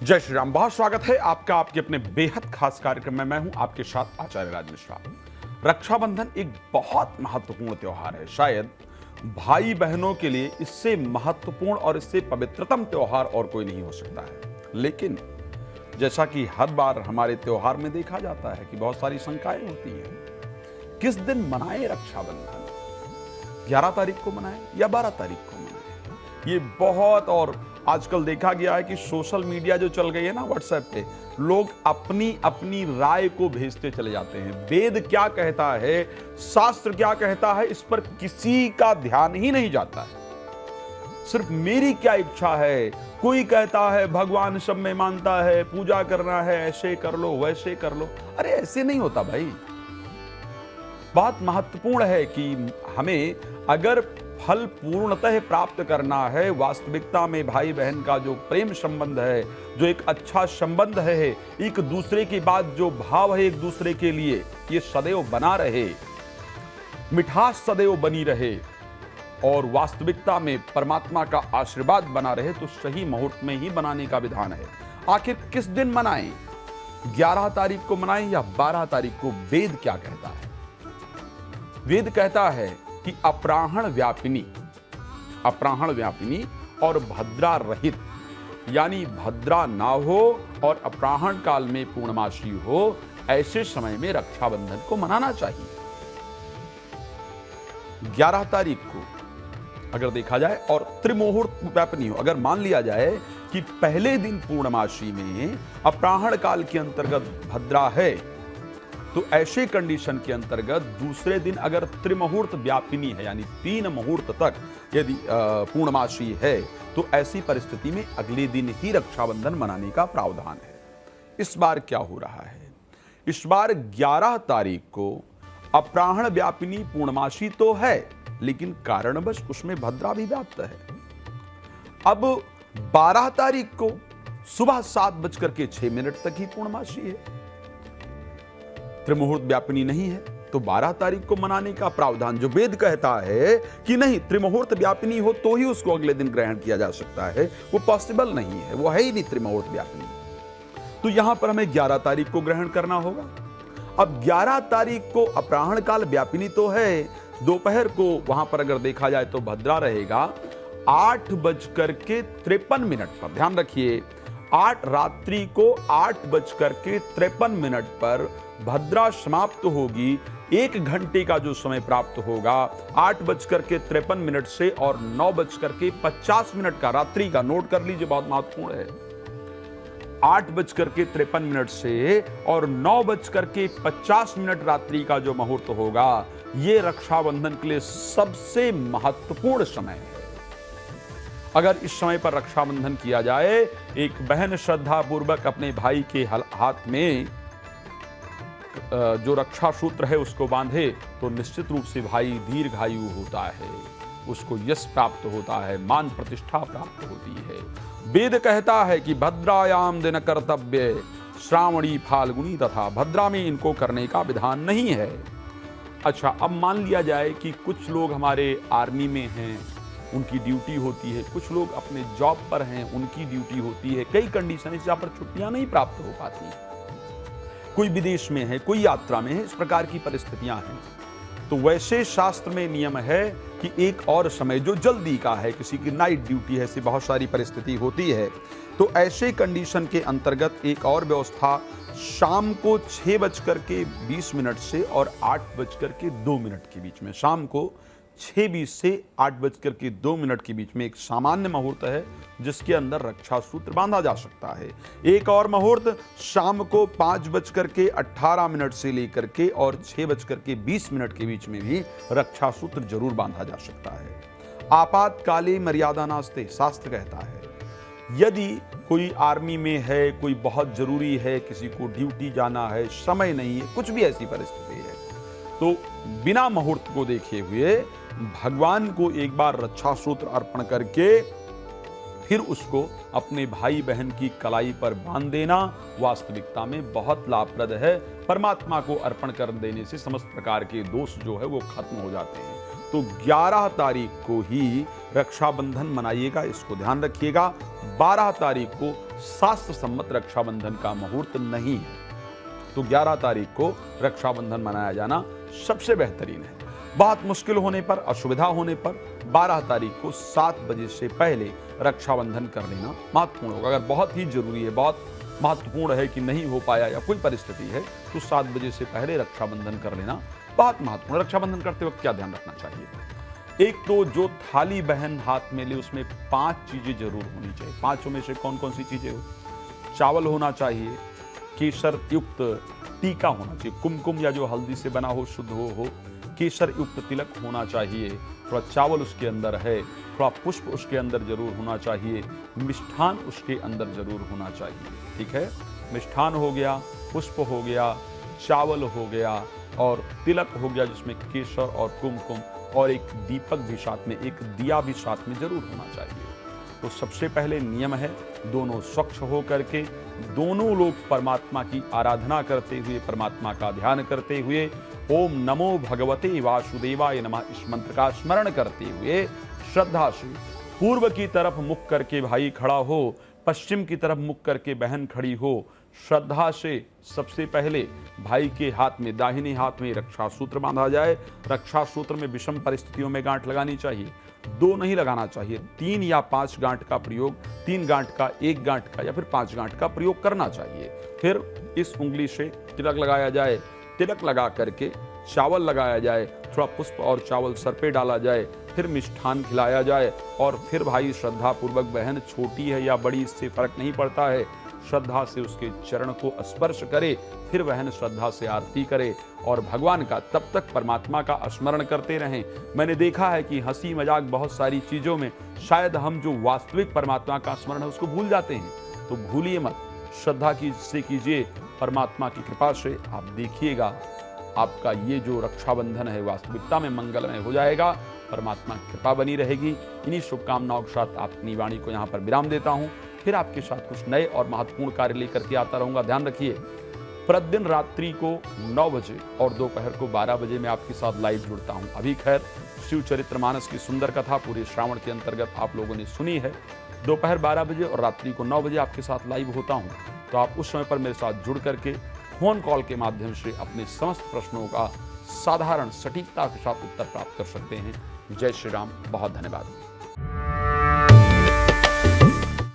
जय श्री राम। बहुत स्वागत है आपका आपके अपने बेहद खास कार्यक्रम में। मैं हूं आपके साथ आचार्य राज मिश्रा। रक्षाबंधन एक बहुत महत्वपूर्ण त्योहार है। शायद भाई बहनों के लिए इससे महत्वपूर्ण और इससे पवित्रतम त्योहार और कोई नहीं हो सकता है। लेकिन जैसा कि हर बार हमारे त्योहार में देखा जाता है कि बहुत सारी शंकाएं होती हैं। किस दिन मनाएं रक्षाबंधन? 11 तारीख को मनाएं या 12 तारीख को मनाएं? ये बहुत और आजकल देखा गया है कि सोशल मीडिया जो चल गई है ना, व्हाट्सएप पे लोग अपनी अपनी राय को भेजते चले जाते हैं। वेद क्या कहता है, शास्त्र क्या कहता है, इस पर किसी का ध्यान ही नहीं जाता है। सिर्फ मेरी क्या इच्छा है। कोई कहता है भगवान सब में मानता है, पूजा करना है, ऐसे कर लो वैसे कर लो। अरे ऐसे नहीं होता भाई। बहुत महत्वपूर्ण है कि हमें अगर फल पूर्णतः प्राप्त करना है, वास्तविकता में भाई बहन का जो प्रेम संबंध है, जो एक अच्छा संबंध है, एक दूसरे के बाद जो भाव है एक दूसरे के लिए, ये सदैव बना रहे, मिठास सदैव बनी रहे और वास्तविकता में परमात्मा का आशीर्वाद बना रहे, तो सही मुहूर्त में ही बनाने का विधान है। आखिर किस दिन मनाएं? 11 तारीख को मनाएं या 12 तारीख को? वेद क्या कहता है? वेद कहता है कि अपराहण व्यापिनी और भद्रा रहित, यानी भद्रा ना हो और अपराहण काल में पूर्णमासी हो, ऐसे समय में रक्षाबंधन को मनाना चाहिए। 11 तारीख को अगर देखा जाए और त्रिमुहूर्त व्यापिनी हो, अगर मान लिया जाए कि पहले दिन पूर्णमासी में अपराहण काल के अंतर्गत भद्रा है, तो ऐसे कंडीशन के अंतर्गत दूसरे दिन अगर त्रिमुहूर्त व्यापिनी है, यानी 3 मुहूर्त तक यदि पूर्णमासी है, तो ऐसी परिस्थिति में अगले दिन ही रक्षाबंधन मनाने का प्रावधान है। इस बार क्या हो रहा है? इस बार 11 तारीख को अपराहण व्यापिनी पूर्णमासी तो है, लेकिन कारणवश उसमें भद्रा भी व्याप्त है। अब 12 तारीख को सुबह 7:06 तक ही पूर्णमासी है, त्रिमुहूर्त व्यापिनी नहीं है, तो 12 तारीख को मनाने का प्रावधान जो वेद कहता है कि नहीं, त्रिमुहूर्त व्यापिनी हो तो ही उसको अगले दिन ग्रहण किया जा सकता है, वो पॉसिबल नहीं है, वो है ही नहीं त्रिमुहूर्त व्यापिनी। तो यहां पर हमें 11 तारीख को ग्रहण करना होगा। अब 11 तारीख को अपराहण काल व्यापिनी तो है, दोपहर को वहां पर अगर देखा जाए तो भद्रा रहेगा 8:53 पर। ध्यान रखिए, 8 रात्रि को 8:53 पर भद्रा समाप्त होगी। 1 घंटे का जो समय प्राप्त होगा 8:53 से और 9:50 का, रात्रि का नोट कर लीजिए, बहुत महत्वपूर्ण है। 8:53 से और 9:50 रात्रि का जो मुहूर्त होगा, ये रक्षाबंधन के लिए सबसे महत्वपूर्ण समय है। अगर इस समय पर रक्षाबंधन किया जाए, एक बहन श्रद्धा पूर्वक अपने भाई के हाथ में जो रक्षा सूत्र है उसको बांधे, तो निश्चित रूप से भाई दीर्घायु होता है, उसको यश प्राप्त होता है, मान प्रतिष्ठा प्राप्त होती है। वेद कहता है कि भद्रायाम दिन कर्तव्य श्रावणी फाल्गुनी, तथा भद्रा में इनको करने का विधान नहीं है। अच्छा, अब मान लिया जाए कि कुछ लोग हमारे आर्मी में हैं, उनकी ड्यूटी होती है, कुछ लोग अपने जॉब पर हैं, उनकी ड्यूटी होती है, कई कंडीशन जहां पर छुट्टियां नहीं प्राप्त हो पाती, कोई विदेश में है, कोई यात्रा में है, इस प्रकार की परिस्थितियां हैं। तो वैसे शास्त्र में नियम है कि एक और समय जो जल्दी का है, किसी की नाइट ड्यूटी है, ऐसी बहुत सारी परिस्थिति होती है, तो ऐसे कंडीशन के अंतर्गत एक और व्यवस्था, शाम को 6:20 से और 8:02 के बीच में, शाम को 6:20 से 8:02 के बीच में एक सामान्य मुहूर्त है जिसके अंदर रक्षा सूत्र बांधा जा सकता है। एक और मुहूर्त शाम को 5:18 से लेकर के और 6:20 के बीच में भी रक्षा सूत्र जरूर बांधा जा सकता है। आपातकाले मर्यादा नास्ते, शास्त्र कहता है। यदि कोई आर्मी में है, कोई बहुत जरूरी है, किसी को ड्यूटी जाना है, समय नहीं है, कुछ भी ऐसी परिस्थिति है, तो बिना मुहूर्त को देखे हुए भगवान को एक बार रक्षा सूत्र अर्पण करके फिर उसको अपने भाई बहन की कलाई पर बांध देना वास्तविकता में बहुत लाभप्रद है। परमात्मा को अर्पण कर देने से समस्त प्रकार के दोष जो है वो खत्म हो जाते हैं। तो 11 तारीख को ही रक्षाबंधन मनाइएगा, इसको ध्यान रखिएगा। 12 तारीख को शास्त्र सम्मत रक्षाबंधन का मुहूर्त नहीं है, तो 11 तारीख को रक्षाबंधन मनाया जाना सबसे बेहतरीन है। बहुत मुश्किल होने पर, असुविधा होने पर 12 तारीख को 7 बजे से पहले रक्षाबंधन कर लेना महत्वपूर्ण होगा। अगर बहुत ही जरूरी है, बहुत महत्वपूर्ण है कि नहीं हो पाया या कोई परिस्थिति है, तो 7 बजे से पहले रक्षाबंधन कर लेना बहुत महत्वपूर्ण। रक्षाबंधन करते वक्त क्या ध्यान रखना चाहिए? एक तो जो थाली बहन हाथ में ले उसमें 5 चीजें जरूर होनी चाहिए। 5 में से कौन कौन सी चीजें हो? चावल होना चाहिए, केसर युक्त टीका होना चाहिए, कुमकुम या जो हल्दी से बना हो, शुद्ध हो, केसर युक्त तिलक होना चाहिए, थोड़ा चावल उसके अंदर है, थोड़ा पुष्प उसके अंदर जरूर होना चाहिए, मिष्ठान उसके अंदर जरूर होना चाहिए। ठीक है, मिष्ठान हो गया, पुष्प हो गया, चावल हो गया और तिलक हो गया जिसमें केसर और कुमकुम, और एक दीपक भी साथ में, एक दिया भी साथ में जरूर होना चाहिए। तो सबसे पहले नियम है दोनों स्वच्छ हो करके, दोनों लोग परमात्मा की आराधना करते हुए, परमात्मा का ध्यान करते हुए, ओम नमो भगवते वासुदेवाय नमः इस मंत्र का स्मरण करते हुए श्रद्धा से पूर्व की तरफ मुख करके भाई खड़ा हो, पश्चिम की तरफ मुख करके बहन खड़ी हो। श्रद्धा से सबसे पहले भाई के हाथ में, दाहिने हाथ में रक्षा सूत्र बांधा जाए। रक्षा सूत्र में विषम परिस्थितियों में गांठ लगानी चाहिए, 2 नहीं लगाना चाहिए, 3 या 5 गांठ का प्रयोग, 3 गांठ का, 1 गांठ का या फिर 5 गांठ का प्रयोग करना चाहिए। फिर इस उंगली से तिलक लगाया जाए, तिलक लगा करके चावल लगाया जाए, थोड़ा पुष्प और चावल सर पे डाला जाए, फिर मिष्ठान खिलाया जाए और फिर भाई श्रद्धा पूर्वक, बहन छोटी है या बड़ी इससे फर्क नहीं पड़ता है, श्रद्धा से उसके चरण को स्पर्श करे, फिर बहन श्रद्धा से आरती करे और भगवान का तब तक परमात्मा का स्मरण करते रहें। मैंने देखा है कि हंसी मजाक बहुत सारी चीजों में शायद हम जो वास्तविक परमात्मा का स्मरण है उसको भूल जाते हैं, तो भूलिए मत, श्रद्धा की से कीजिए, परमात्मा की कृपा से आप देखिएगा आपका ये जो रक्षाबंधन है वास्तविकता में मंगलमय हो जाएगा, परमात्मा की कृपा बनी रहेगी। इन्हीं शुभकामनाओं के साथ अपनी वाणी को यहाँ पर विराम देता हूँ। फिर आपके साथ कुछ नए और महत्वपूर्ण कार्य लेकर के आता रहूँगा। ध्यान रखिए, प्रतिदिन रात्रि को 9 बजे और दोपहर को 12 बजे मैं आपके साथ लाइव जुड़ता हूँ। अभी खैर शिव चरित्रमानस की सुंदर कथा पूरे श्रावण के अंतर्गत आप लोगों ने सुनी है। दोपहर 12 बजे और रात्रि को 9 बजे आपके साथ लाइव होता हूँ, तो आप उस समय पर मेरे साथ जुड़ करके फोन कॉल के माध्यम से अपने समस्त प्रश्नों का साधारण सटीकता के साथ उत्तर प्राप्त कर सकते हैं। जय श्री राम, बहुत धन्यवाद।